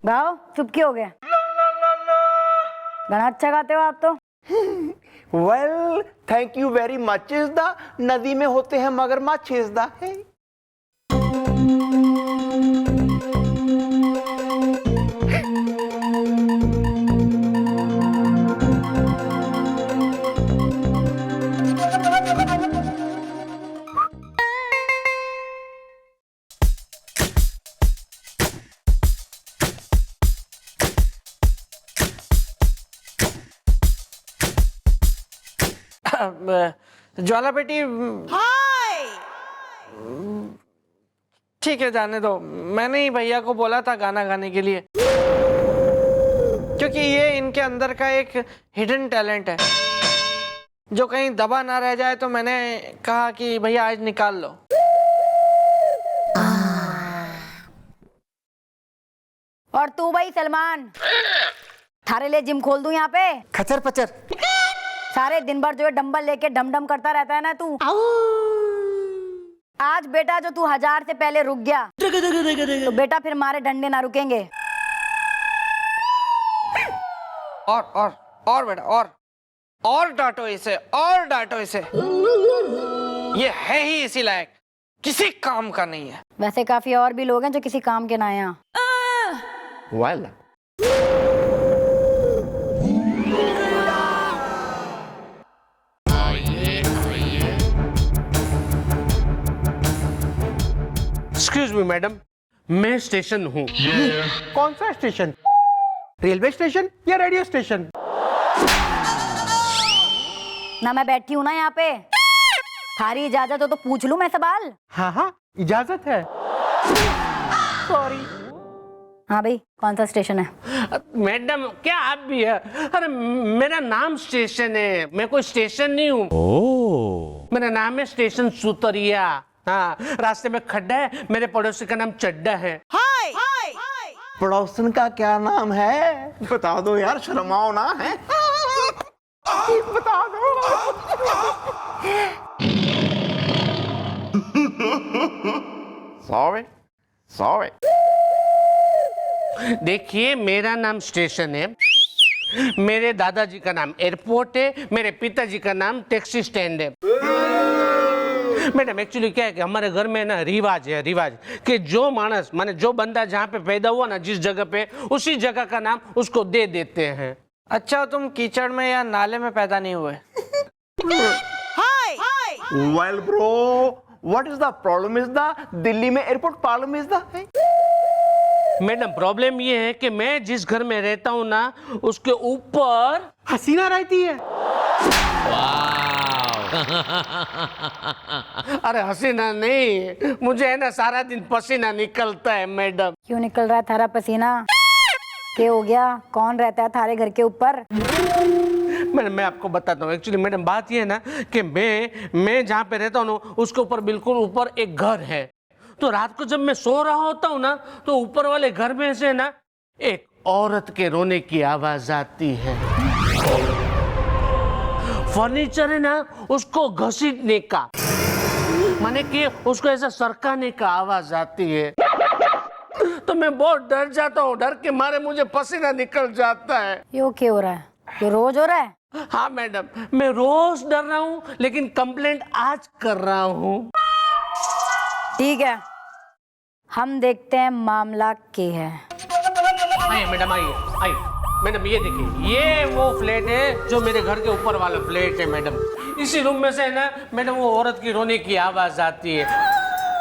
गाओ, चुप क्यों हो गए? गाना अच्छा गाते हो आप तो। Well thank you very much is the नदी में होते हैं मगरमच्छ इज द है। ज्वाला बेटी, ठीक है जाने दो। मैंने ही भैया को बोला था गाना गाने के लिए, क्योंकि ये इनके अंदर का एक हिडन टैलेंट है जो कहीं दबा ना रह जाए, तो मैंने कहा कि भैया आज निकाल लो। और तू भाई सलमान, थारे लिए जिम खोल दूं यहाँ पे? खचर पचर। सारे दिन भर जो है डंबल लेके डम डम करता रहता है ना तू। आज बेटा जो तू 1000 से पहले रुक गया तो बेटा फिर मारे डंडे ना रुकेंगे। और बेटा, और डांटो इसे, और डांटो इसे। ये है ही इसी लायक, किसी काम का नहीं है। वैसे काफी और भी लोग हैं जो किसी काम के ना हैं यहाँ। वेल एक्सक्यूज मी मैडम, मैं स्टेशन हूँ। कौन सा स्टेशन? रेलवे स्टेशन या रेडियो स्टेशन? ना मैं बैठी हूँ ना यहाँ पे। थारी इजाजत हो तो पूछ लूं मैं सवाल? हाँ इजाजत है। सॉरी। हाँ भाई, कौन सा स्टेशन है? मैडम क्या आप भी है? अरे मेरा नाम स्टेशन है, मैं कोई स्टेशन नहीं हूँ। मेरा नाम है स्टेशन सुतरिया। हाँ, रास्ते में खड्डा है, मेरे पड़ोसी का नाम चड्डा है। पड़ोसन का क्या नाम है? बता दो यार, शर्माओ ना है। बता दो। सॉरी। देखिए मेरा नाम स्टेशन है, मेरे दादाजी का नाम एयरपोर्ट है, मेरे पिताजी का नाम टैक्सी स्टैंड है। मैडम एक्चुअली क्या है कि हमारे घर में ना रिवाज कि जो मानस माने जो बंदा जहाँ पे पैदा हुआ ना, जिस जगह पे, उसी जगह का नाम उसको दे देते हैं। अच्छा, तुम कीचड़ में या नाले में पैदा नहीं हुए? Well bro, what is the problem is the Delhi में airport problem is the. Madam problem ये है कि मैं जिस घर में रहता हूँ ना, उसके ऊपर हसीना रहती है। अरे हसीना नहीं, मुझे है ना सारा दिन पसीना निकलता है मैडम। क्यों निकल रहा है थारा पसीना? क्या हो गया? कौन रहता है थारे घर के ऊपर? मैडम मैं आपको बताता हूँ। एक्चुअली मैडम बात ये है ना कि मैं जहाँ पे रहता हूँ ना, उसके ऊपर बिल्कुल ऊपर एक घर है। तो रात को जब मैं सो रहा होता हूँ ना, तो ऊपर वाले घर में से ना एक औरत के रोने की आवाज आती है। फर्नीचर है ना, उसको घसीटने का, माने कि उसको ऐसा सरकाने का आवाज आती है। तो मैं बहुत डर जाता हूँ, डर के मारे मुझे पसीना निकल जाता है। यो क्या हो रहा है? ये रोज हो रहा है? हाँ मैडम, मैं रोज डर रहा हूँ, लेकिन कंप्लेंट आज कर रहा हूँ। ठीक है, हम देखते हैं मामला क्या है। आइए मैडम, आइए मैडम, ये देखिए, ये वो फ्लैट है जो मेरे घर के ऊपर वाला फ्लैट है मैडम। इसी रूम में से है ना मैडम, वो औरत की रोने की आवाज आती है,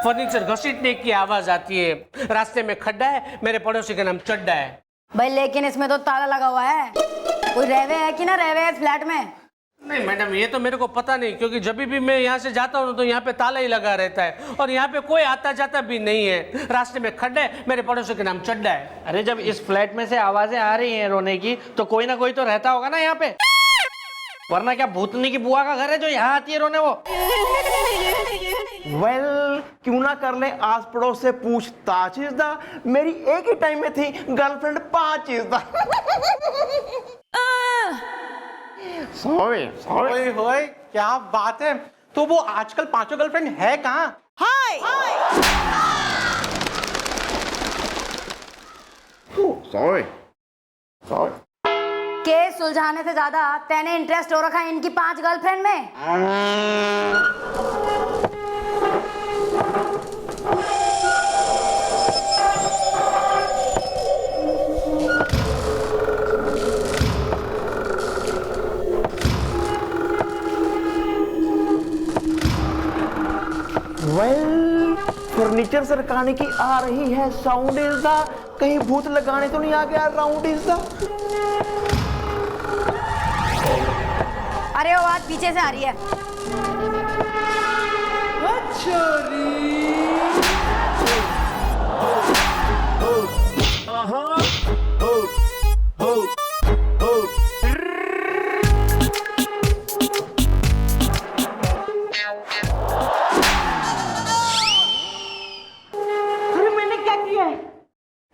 फर्नीचर घसीटने की आवाज आती है, रास्ते में खड्डा है, मेरे पड़ोसी का नाम चड्डा है। भाई लेकिन इसमें तो ताला लगा हुआ है, कोई रहवे है कि ना रहवे है इस फ्लैट में? नहीं मैडम, ये तो मेरे को पता नहीं, क्योंकि जब भी मैं यहाँ से जाता हूँ तो यहाँ पे ताला ही लगा रहता है, और यहाँ पे कोई आता जाता भी नहीं है। रास्ते में खड्डा है, मेरे पड़ोसी का नाम चड्डा है। अरे जब इस फ्लैट में से आवाजें आ रही हैं रोने की, तो कोई ना कोई तो रहता होगा ना यहाँ पे, वरना क्या भूतनी की बुआ का घर है जो यहाँ आती है रोने वो? वेल क्यों ना कर ले आस पड़ोस से पूछताछ इज द। मेरी एक ही टाइम में थी गर्लफ्रेंड 5 इज द। सॉरी। ओए क्या बात है? तो वो आजकल 5 गर्लफ्रेंड है कहाँ? Hi sorry sorry. केस सुलझाने से ज्यादा तेने इंटरेस्ट हो रखा है इनकी 5 गर्लफ्रेंड में। वेल, फर्नीचर सरकाने की आ रही है साउंड इज द, कहीं भूत लगाने तो नहीं आ गया राउंड इज द। अरे वो आवाज पीछे से आ रही है।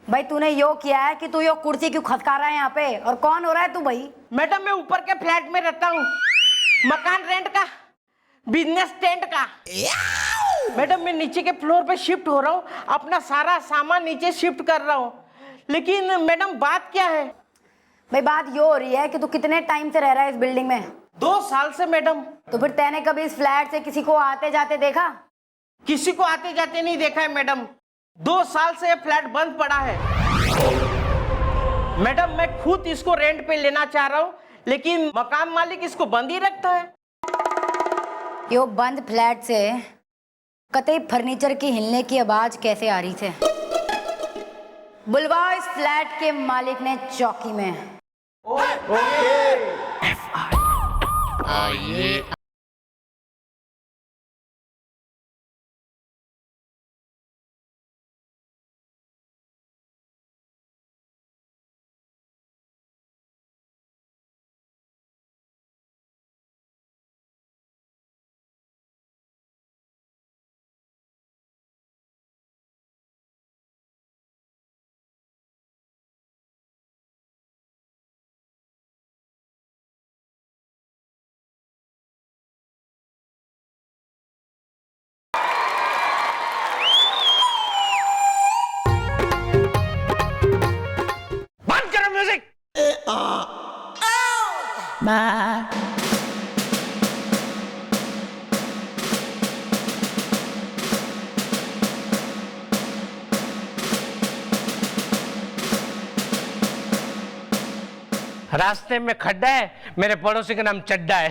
भाई तूने यो किया है कि तू यो कुर्सी क्यों खटका रहा है यहाँ पे, और कौन हो रहा है तू भाई? मैडम मैं ऊपर के फ्लैट में रहता हूँ, मकान रेंट का, बिजनेस टेंट का। मैडम मैं नीचे के फ्लोर पे शिफ्ट हो रहा हूँ, अपना सारा सामान नीचे शिफ्ट कर रहा हूँ। लेकिन मैडम बात क्या है? भाई बात यो हो रही है कि तू कितने टाइम से रह रहा है इस बिल्डिंग में? 2 साल से मैडम। तो फिर तैने कभी इस फ्लैट से किसी को आते जाते देखा? किसी को आते जाते नहीं देखा है मैडम। 2 साल से ये फ्लैट बंद पड़ा है। मैडम मैं खुद इसको रेंट पे लेना चाह रहा हूँ, लेकिन मकान मालिक इसको बंद ही रखता है। यो बंद फ्लैट से कतई फर्नीचर की हिलने की आवाज कैसे आ रही थी? बुलवाओ इस फ्लैट के मालिक ने चौकी में। बंद करो म्यूजिक। रास्ते में खड्डा है, मेरे पड़ोसी का नाम चड्डा है।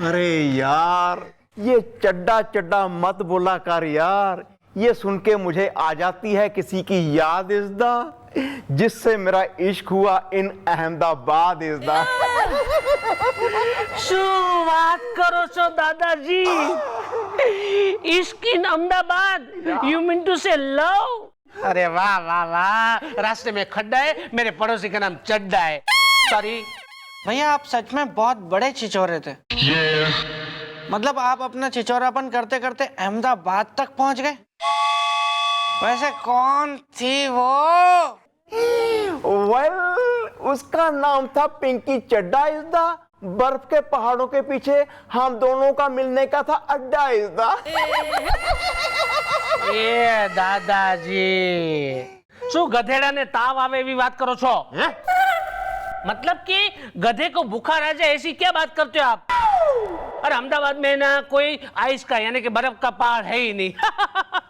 अरे यार ये चड्डा चड्डा मत बोला कर यार, ये सुन के मुझे आ जाती है किसी की याद इज़दा, जिससे मेरा इश्क हुआ इन अहमदाबाद इज़दा। શું વાત કરો છો દાદાજી? ઇશ્ક in Ahmedabad? You mean to say love? अरे वाह वाह वाह, रास्ते में खड्डा है, मेरे पड़ोसी का नाम चड्डा है। सॉरी भैया आप सच में बहुत बड़े छिछोरे थे। मतलब आप अपना छिछोरापन करते करते अहमदाबाद तक पहुंच गए। वैसे कौन थी वो? वेल, उसका नाम था पिंकी चड्डा इज़दा। बर्फ के पहाड़ों के पीछे हम दोनों का मिलने का था अड्डा इज़दा। એ દાદાજી, શું ગધેડાને તાવ આવે એવી વાત કરો છો? मतलब कि गधे को बुखार आ जाए ऐसी क्या बात करते हो आप? और अहमदाबाद में ना कोई आइस का यानी कि बर्फ का पहाड़ है ही नहीं।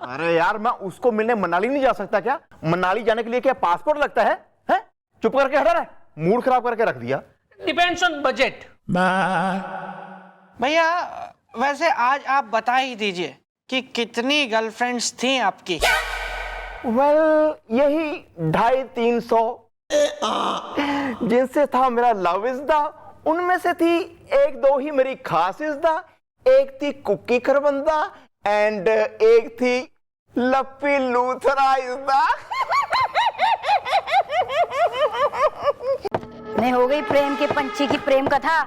अरे यार मैं उसको मिलने मनाली नहीं जा सकता क्या? मनाली जाने के लिए क्या पासपोर्ट लगता है? हैं? चुप करके हटा रहा है, मूड खराब करके रख दिया। Depends on budget. भैया वैसे आज आप बता ही दीजिए कि कितनी गर्लफ्रेंड्स थी आपकी? वेल, यही 250-300 जिनसे था मेरा लव इज़दा। उनमें से थी 1-2 ही मेरी खास इज़दा। एक थी कुकी खरबंदा एंड एक थी लप्पी लूथरा इज़दा। नहीं हो गई प्रेम के पंछी की प्रेम कथा।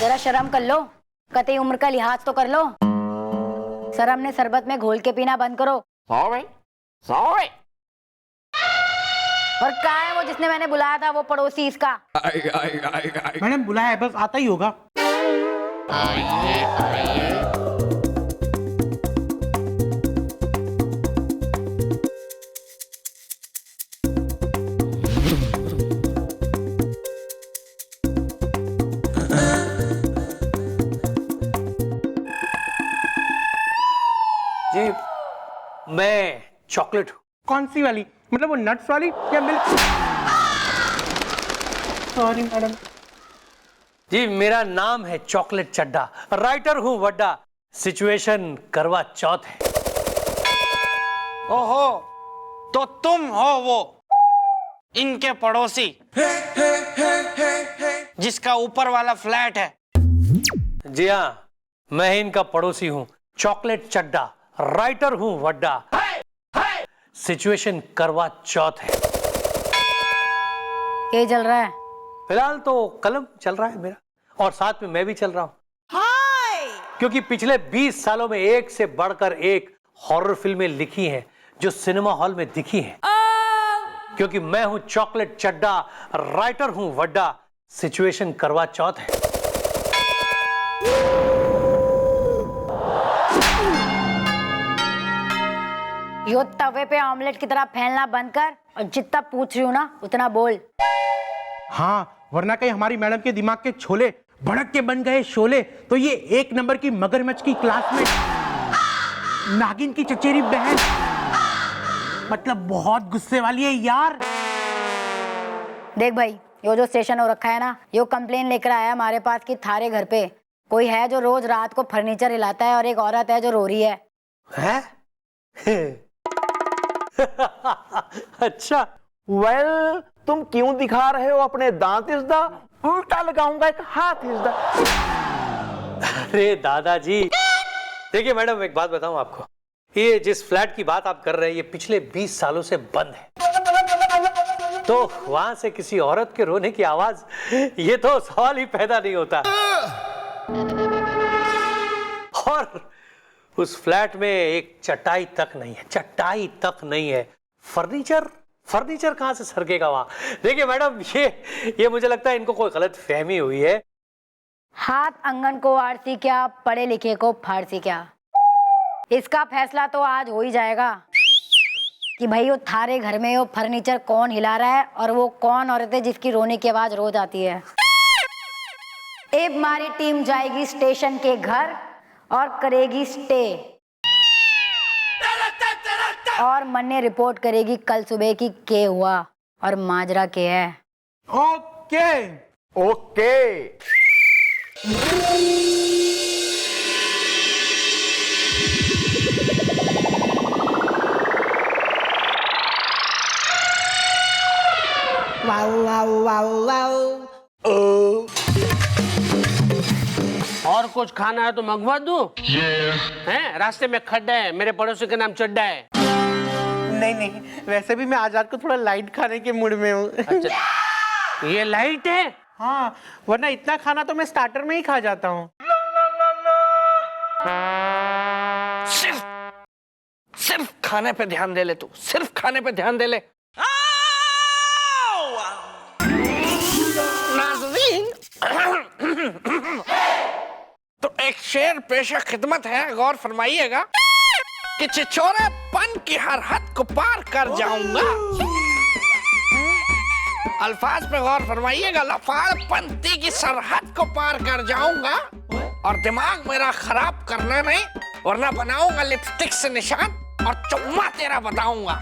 जरा शर्म कर लो, कतई उम्र का लिहाज तो कर लो। शर्म ने शरबत में घोल के पीना बंद करो। Sorry sorry. और कहाँ है वो जिसने मैंने बुलाया था, वो पड़ोसी इसका? मैडम बुलाया है, बस आता ही होगा। मैं चॉकलेट हूँ। कौन सी वाली, मतलब वो नट्स वाली या मिल्क? Sorry madam. जी मेरा नाम है चॉकलेट चड्डा, राइटर हूँ वड्डा, सिचुएशन करवा चौथ है। ओहो, तो तुम हो वो इनके पड़ोसी जिसका ऊपर वाला फ्लैट है? जी हाँ, मैं इनका पड़ोसी हूँ, चॉकलेट चड्डा, राइटर हूँ वड्डा, सिचुएशन करवा चौथ है। क्या चल रहा है? फिलहाल तो कलम चल रहा है मेरा, और साथ में मैं भी चल रहा हूँ। क्योंकि पिछले 20 सालों में एक से बढ़कर एक हॉरर फिल्में लिखी हैं जो सिनेमा हॉल में दिखी हैं। क्योंकि मैं हूं चॉकलेट चड्डा, राइटर हूं वड्डा, सिचुएशन करवा चौथ है। यो तवे पे ऑमलेट की तरह फैलना बंद कर और जितना पूछ रही हूँ ना उतना बोल। हाँ, वरना कहीं हमारी मैडम के दिमाग के छोले भड़क के बन गए शोले तो ये 1 नंबर की मगरमच्छ की क्लासमेट, नागिन की चचेरी बहन, मतलब बहुत गुस्से वाली है यार। देख भाई, यो जो स्टेशन हो रखा है ना, यो कंप्लेन लेकर आया हमारे पास कि थारे घर पे कोई है जो रोज रात को फर्नीचर हिलाता है और एक औरत है जो रो रही है। हैं? अच्छा, वेल, तुम क्यों दिखा रहे हो अपने दांत इज़दा? उल्टा लगाऊंगा एक हाथ इज़दा। अरे दादाजी, देखिए मैडम, एक बात बताऊं आपको, ये जिस फ्लैट की बात आप कर रहे हैं ये पिछले 20 सालों से बंद है, तो वहां से किसी औरत के रोने की आवाज, ये तो सवाल ही पैदा नहीं होता। और उस फ्लैट में एक चटाई तक नहीं है, चटाई तक नहीं है। फर्नीचर कहां से सरकेगा वहां? देखिए मैडम, ये मुझे लगता है इनको कोई गलत फहमी हुई है। हाथ अंगन को आरसी क्या, पढ़े लिखे को फारसी क्या, इसका फैसला तो आज हो ही जाएगा कि भाई वो थारे घर में वो फर्नीचर कौन हिला रहा है और वो कौन औरत है जिसकी रोने की आवाज रोज आती है। अब हमारी टीम जाएगी स्टेशन के घर और करेगी स्टे, और मन्ने रिपोर्ट करेगी कल सुबह की के हुआ और माजरा के है। Okay okay. और कुछ खाना है तो मंगवा दूं? हैं? रास्ते में खड्डा है, मेरे पड़ोसी का नाम चड्डा है। नहीं, वैसे भी मैं आज रात को थोड़ा लाइट खाने के मूड में हूँ। अच्छा, ये लाइट है? हाँ, वरना इतना खाना तो मैं स्टार्टर में ही खा जाता हूँ। सिर्फ खाने पे ध्यान दे ले तू, सिर्फ खाने पे ध्यान दे ले। नाज़रीन, तो एक शेर पेशा खिदमत है, गौर फरमाइएगा कि चिचोरेपन की हर हद को पार कर जाऊंगा। अल्फाज पे गौर फरमाइएगा, लफाड़पंती की सरहद को पार कर जाऊंगा और दिमाग मेरा खराब करना नहीं, वरना बनाऊंगा लिपस्टिक से निशान और चुम्मा तेरा बताऊंगा।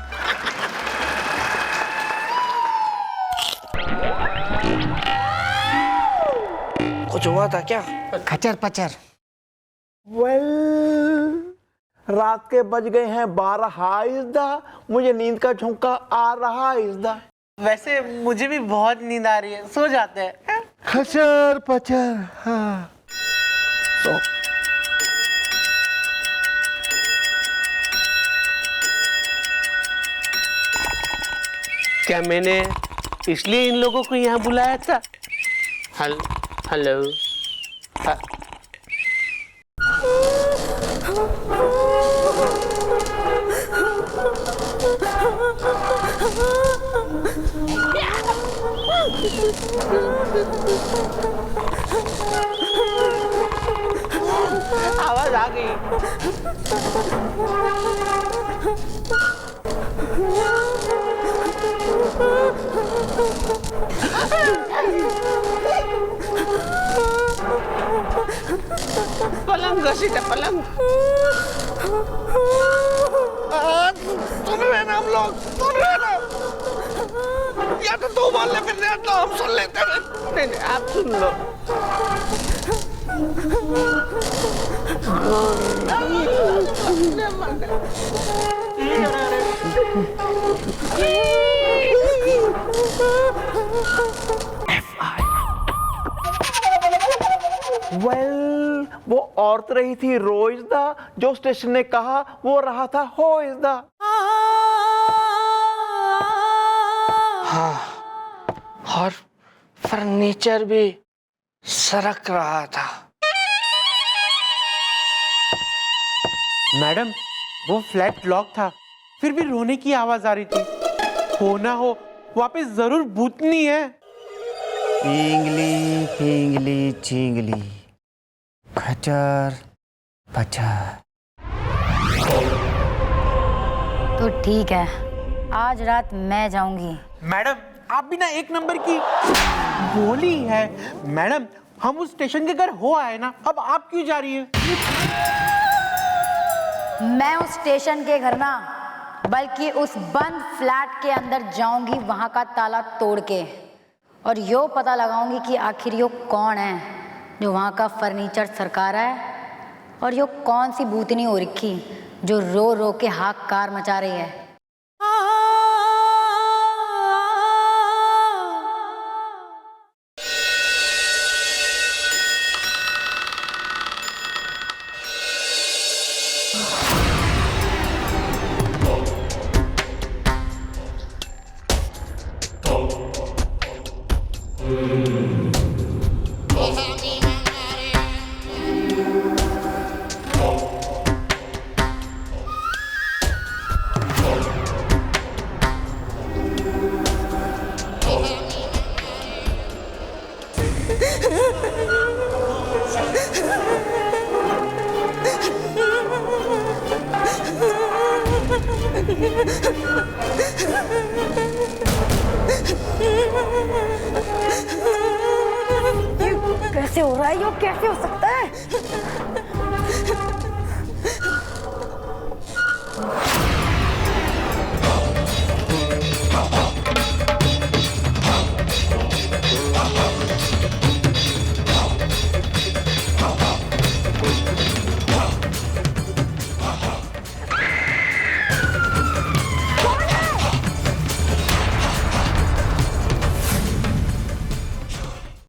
कुछ हुआ था क्या? खचर पचर। वेल, रात के बज गए हैं 12 इज़दा, मुझे नींद का झोंका आ रहा इज़दा। वैसे मुझे भी बहुत नींद आ रही है, सो जाते हैं। खचर पचर। हाँ, सो। क्या मैंने इसलिए इन लोगों को यहाँ बुलाया था? हेलो। आवाज आ गई। पलंग घसीटा पलंग। सुन रहे ना हम लोग, सुन रहे ना? या तो तू बोल ले फिर या तो हम सुन लेते हैं। नहीं नहीं, आप सुन लो। वेल, वो औरत रही थी रोइजदा, जो स्टेशन ने कहा वो रहा था होइजदा। हाँ, और फर्नीचर भी सरक रहा था। मैडम, वो फ्लैट लॉक था, फिर भी रोने की आवाज आ रही थी। हो ना हो वहाँ पे जरूर भूतनी है। पिंगली पिंगली चिंगली खचर पचर। तो ठीक है, आज रात मैं जाऊंगी। मैडम, आप भी ना एक नंबर की बोली है। मैडम, हम उस स्टेशन के घर हो आए ना, अब आप क्यों जा रही हैं? मैं उस स्टेशन के घर ना, बल्कि उस बंद फ्लैट के अंदर जाऊंगी, वहां का ताला तोड़ के, और यो पता लगाऊंगी कि आखिर यो कौन है जो वहां का फर्नीचर सरका रहा है, और यो कौन सी भूतनी हो रखी जो रो रो के हाहाकार मचा रही है। कैसे हो रहा है यो? कैसे हो सकता